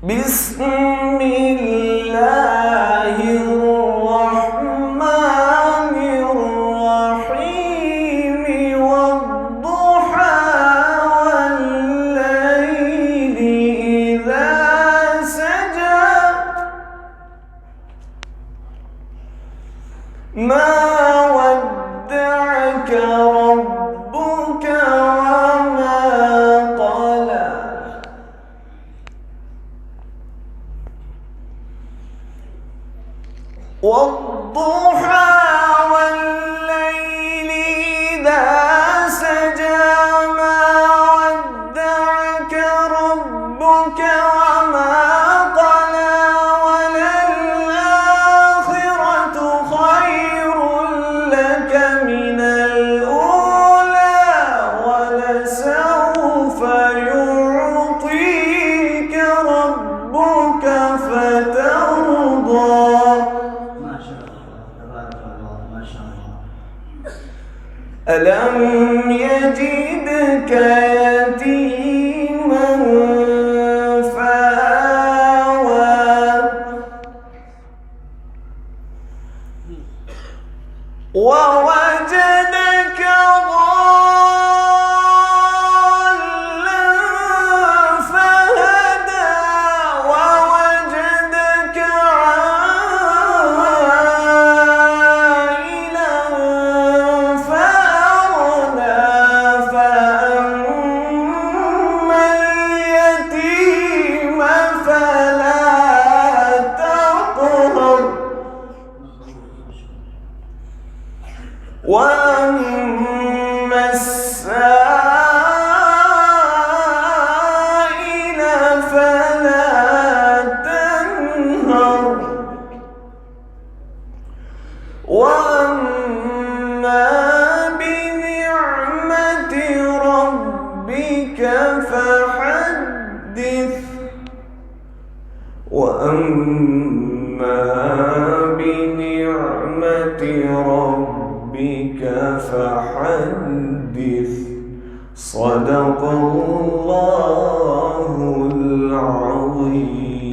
بسم الله الرحمن الرحيم والضحى والليل إذا سجى ما ودعك ربك وما قلى والضحى والليل إذا سجى ما ودعك ربك وما قلى وللآخرة خير لك من الأولى ولسوف يعطيك ربك فترضى. ألم يجدك يتيما فآوى ووجدك ضالا فهدى ووجدك عائلا فأغنى فأما اليتيم فلا تقهر وأما السائل فلا تنهر وأما بنعمة ربك فحدث وأما بنعمة ربك فحدث. صدق الله العظيم.